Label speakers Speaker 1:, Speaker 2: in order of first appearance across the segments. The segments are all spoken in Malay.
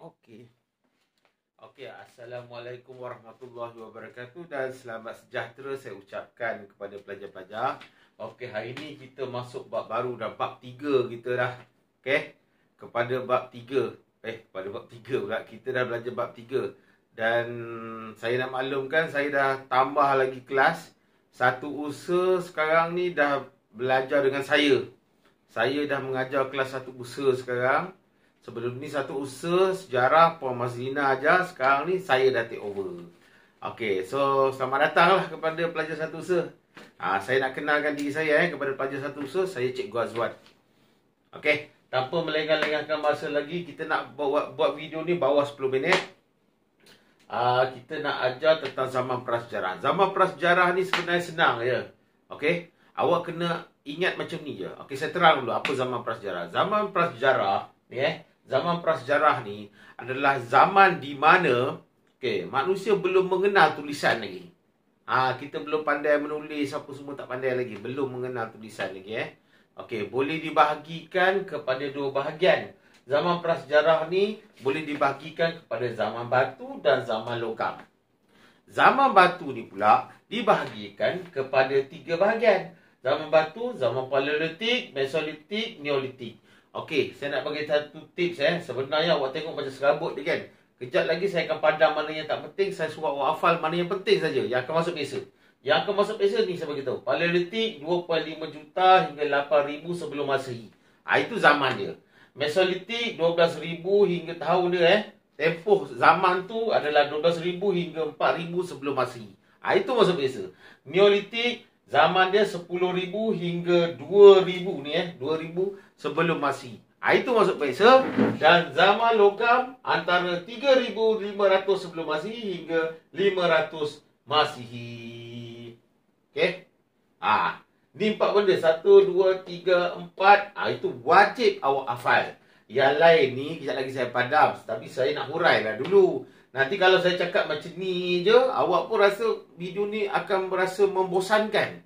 Speaker 1: Okey. Okey, Assalamualaikum warahmatullahi wabarakatuh dan selamat sejahtera saya ucapkan kepada pelajar-pelajar. Okey, hari ini kita masuk bab baru dah, bab 3 kita dah. Okey. Kepada bab 3. Kepada bab 3 pula. Kita dah belajar bab 3. Dan saya nak maklumkan saya dah tambah lagi kelas. Satu usaha sekarang ni dah belajar dengan saya. Saya dah mengajar kelas satu usaha sekarang. Sebelum ni satu usaha sejarah Puan Mazlina ajar. Sekarang ni saya dah take over. Okey, so selamat datanglah kepada pelajar satu usaha. Saya nak kenalkan diri saya kepada pelajar satu usaha. Saya Cikgu Azwan. Okey, tanpa melengah-lengahkan masa lagi, kita nak buat video ni bawah 10 minit. Kita nak ajar tentang zaman prasejarah. Zaman prasejarah ni sebenarnya senang je. Okey, awak kena ingat macam ni je. Okey, saya terang dulu apa zaman prasejarah. Zaman prasejarah ni zaman prasejarah ni adalah zaman di mana manusia belum mengenal tulisan lagi. Kita belum pandai menulis, apa semua tak pandai lagi, belum mengenal tulisan lagi Okey, boleh dibahagikan kepada dua bahagian. Zaman prasejarah ni boleh dibahagikan kepada zaman batu dan zaman logam. Zaman batu ni pula dibahagikan kepada 3 bahagian. Zaman batu, zaman paleolitik, mesolitik, neolitik. Okey, saya nak bagi satu tips Sebenarnya awak tengok macam serabut dia kan. Kejap lagi saya akan padam mana yang tak penting. Saya suruh awak hafal mana yang penting saja, yang akan masuk biasa. Yang akan masuk biasa ni saya beritahu. Paleolitik 2.5 juta hingga 8,000 sebelum Masehi. Itu zaman dia. Mesolitik 12,000 hingga tahun dia tempoh zaman tu adalah 12,000 hingga 4,000 sebelum Masehi. Itu masuk biasa. Neolitik zaman dia 10,000 hingga 2,000 ni 2,000 sebelum Masehi. Itu masuk biasa. Dan zaman logam antara 3,500 sebelum Masehi hingga 500 Masehi. Okey. Ni 4 benda. 1, 2, 3, 4. Itu wajib awak hafal. Yang lain ni kejap lagi saya padam. Tapi saya nak huraikan dulu. Nanti kalau saya cakap macam ni je, awak pun rasa video ni akan berasa membosankan.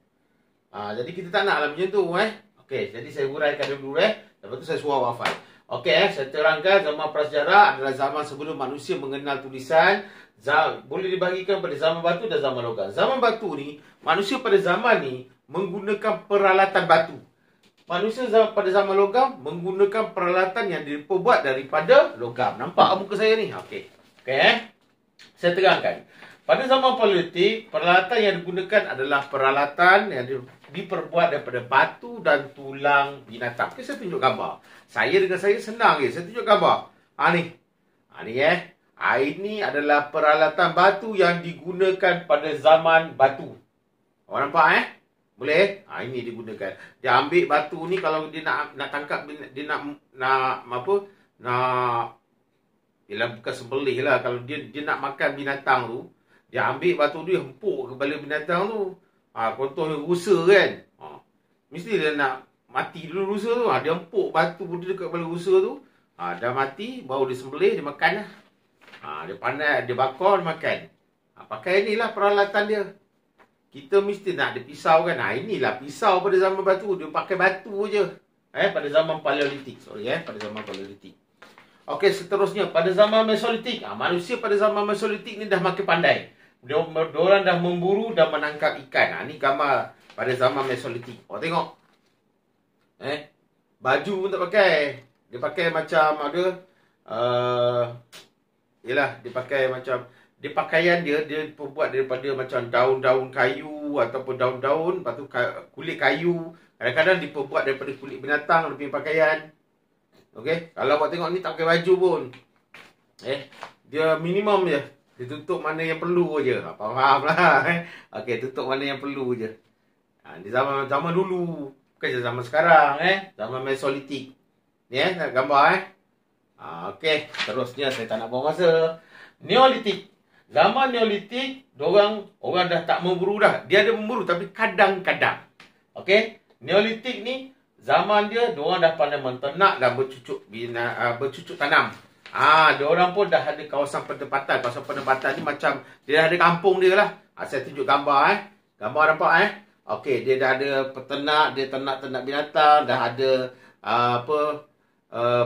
Speaker 1: Jadi kita tak nak lah macam tu Okey, jadi saya huraikan dulu lepas tu saya suruh awak hafal. Okey, saya terangkan zaman prasejarah adalah zaman sebelum manusia mengenal tulisan. Boleh dibahagikan pada zaman batu dan zaman logam. Zaman batu ni, manusia pada zaman ni menggunakan peralatan batu. Manusia pada zaman logam menggunakan peralatan yang diperbuat daripada logam. Nampak muka saya ni? Okey. Saya terangkan. Pada zaman paleolitik, peralatan yang digunakan adalah peralatan yang diperbuat daripada batu dan tulang binatang. Okey, saya tunjuk gambar. Saya dengan saya senang je. Saya tunjuk gambar. Ni. Ini adalah peralatan batu yang digunakan pada zaman batu. Awak nampak Boleh? Ini digunakan. Dia ambil batu ni, kalau dia nak tangkap, dia nak apa? Yelah, bukan sembelih lah. Kalau dia nak makan binatang tu, dia ambil batu tu, dia hempuk kepala binatang tu. Contohnya rusa kan. Mesti dia nak mati dulu rusa tu. Dia hempuk batu putih dekat kepala rusa tu. Dah mati, baru dia sembelih, dia makan lah. Dia pandai, dia bakar, dia makan. Pakai inilah peralatan dia. Kita mesti nak ada pisau kan. Inilah pisau pada zaman batu. Dia pakai batu je. Pada zaman paleolitik. Pada zaman paleolitik. Okey, seterusnya. Pada zaman mesolitik. Manusia pada zaman mesolitik ni dah makin pandai. Diorang dah memburu dan menangkap ikan. Ni gambar pada zaman mesolitik. Awak tengok. Baju pun tak pakai. Dia pakai macam ada. Yelah, dia pakai macam. Dia pakaian dia dibuat daripada macam daun-daun kayu ataupun daun-daun, lepas tu kulit kayu. Kadang-kadang diperbuat daripada kulit binatang, dia punya pakaian. Okey, kalau awak tengok ni tak pakai baju pun. Dia minimum je. Dia tutup mana yang perlu je. Faham lah. Okey, tutup mana yang perlu je. Di zaman dulu, bukan zaman sekarang zaman mesolitik. Ni nak gambar okey, terusnya saya tak nak buang masa. Neolitik. Zaman Neolitik, orang dah tak memburu dah. Dia ada memburu tapi kadang-kadang. Okey, Neolitik ni zaman dia, diorang dah pandai menternak dan bercucuk tanam. Diorang pun dah ada kawasan penempatan. Kawasan penempatan ni macam dia dah ada kampung dia lah. Saya tunjuk gambar Gambar nampak Okey, dia dah ada peternak, dia ternak binatang, dah ada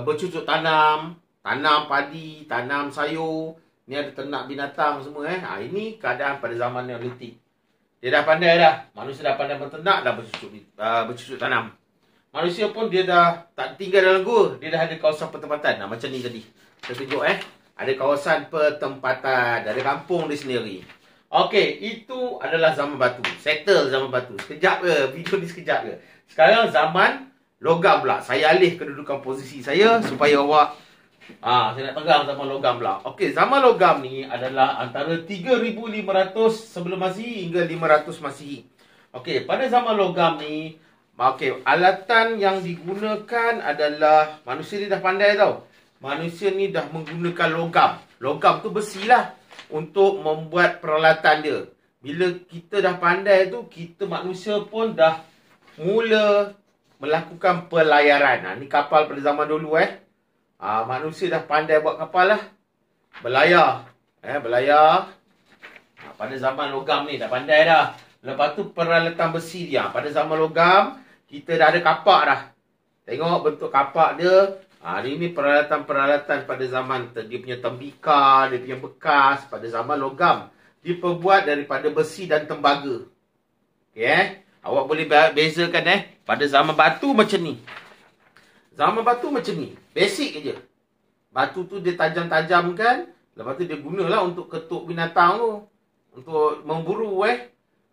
Speaker 1: bercucuk tanam. tanam padi, tanam sayur. Ni ada ternak binatang semua Ini keadaan pada zaman Neolitik. Dia dah pandai dah. Manusia dah pandai berternak, dah bercucuk tanam. Manusia pun dia dah tak tinggal dalam gua. Dia dah ada kawasan pertempatan. Macam ni tadi. Saya tunjuk Ada kawasan pertempatan. Ada kampung dia sendiri. Okey, itu adalah zaman batu. Settle zaman batu. Sekejap ke? Video ni sekejap ke? Sekarang zaman logam pula. Saya alih kedudukan posisi saya supaya awak saya nak pegang zaman logam pula. Okey, zaman logam ni adalah antara 3,500 sebelum Masihi hingga 500 Masihi. Okey, pada zaman logam ni, alatan yang digunakan adalah manusia ni dah pandai tau. Manusia ni dah menggunakan logam. Logam tu besi lah untuk membuat peralatan dia. Bila kita dah pandai tu, kita manusia pun dah mula melakukan pelayaran. Ni kapal pada zaman dulu manusia dah pandai buat kapal lah. Berlayar. Berlayar. Pada zaman logam ni dah pandai dah. Lepas tu peralatan besi dia. Pada zaman logam, kita dah ada kapak dah. Tengok bentuk kapak dia. Ini peralatan-peralatan pada zaman dia punya tembikar, dia punya bekas pada zaman logam. Diperbuat daripada besi dan tembaga. Okey Awak boleh bezakan pada zaman batu macam ni. Zaman batu macam ni. Basic je. Batu tu dia tajam-tajamkan. Lepas tu dia gunalah untuk ketuk binatang tu. Untuk memburu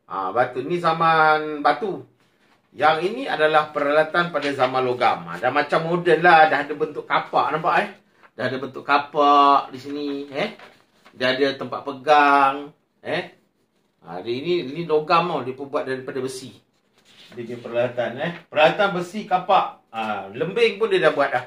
Speaker 1: batu. Ni zaman batu. Yang ini adalah peralatan pada zaman logam. Dah macam moden lah. Dah ada bentuk kapak. Nampak Dah ada bentuk kapak di sini. Dia ada tempat pegang. Ini logam tau. Dia buat daripada besi. Dia punya peralatan peralatan besi kapak. Lembing pun dia dah buat dah.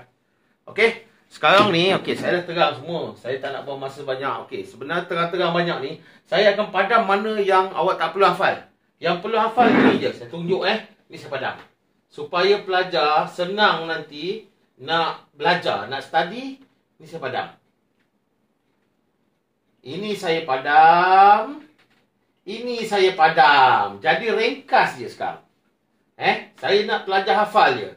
Speaker 1: Okey. Sekarang ni saya dah terang semua. Saya tak nak buang masa banyak. Sebenarnya terang-terang banyak ni, saya akan padam mana yang awak tak perlu hafal. Yang perlu hafal ni je. Saya tunjuk ni saya padam. Supaya pelajar senang nanti nak belajar, nak study, ni saya padam. Ini saya padam. Ini saya padam. Jadi ringkas je sekarang. Saya nak pelajar hafal je.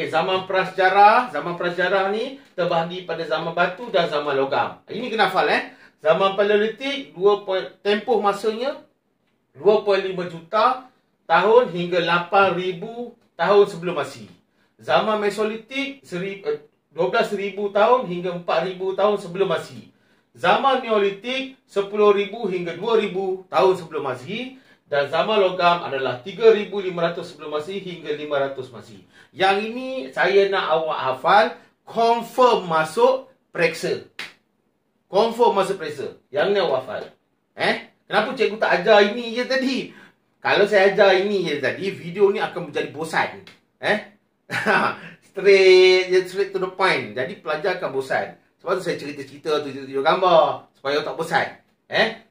Speaker 1: Zaman prasejarah. Zaman prasejarah ni terbahagi pada zaman batu dan zaman logam. Ini kena hafal Zaman Paleolitik, tempoh masanya 2.5 juta tahun hingga 8,000 tahun sebelum Masihi. Zaman Mesolitik 12,000 tahun hingga 4,000 tahun sebelum Masihi. Zaman Neolitik 10,000 hingga 2,000 tahun sebelum Masihi. Dan zaman logam adalah 3,500 sebelum Masihi hingga 500 Masihi. Yang ini saya nak awak hafal, confirm masuk periksa. Confirm masuk periksa. Yang ni awak hafal. Kenapa cikgu tak ajar ini je tadi? Kalau saya ajar ini je tadi, video ni akan menjadi bosan. Straight to the point. Jadi pelajar akan bosan. Sebab tu saya cerita-cerita, tunjuk-tunjuk gambar. Supaya awak tak bosan.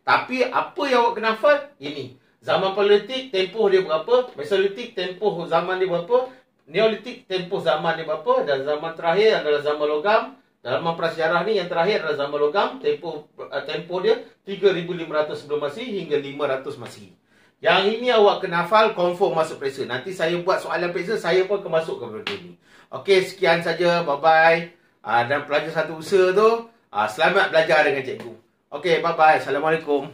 Speaker 1: Tapi apa yang awak kena hafal? Ini. Zaman Paleolitik, tempoh dia berapa? Mesolitik, tempoh zaman dia berapa? Neolitik, tempoh zaman dia berapa? Dan zaman terakhir adalah zaman logam. Dalam prasejarah ni yang terakhir adalah zaman logam. Tempoh dia 3,500 sebelum Masihi hingga 500 Masihi. Yang ini awak kena hafal, confirm masuk periksa. Nanti saya buat soalan periksa, saya pun akan masuk ke benda ni. Sekian saja. Bye-bye. Dan pelajar satu usaha tu, selamat belajar dengan cikgu. Bye-bye. Assalamualaikum.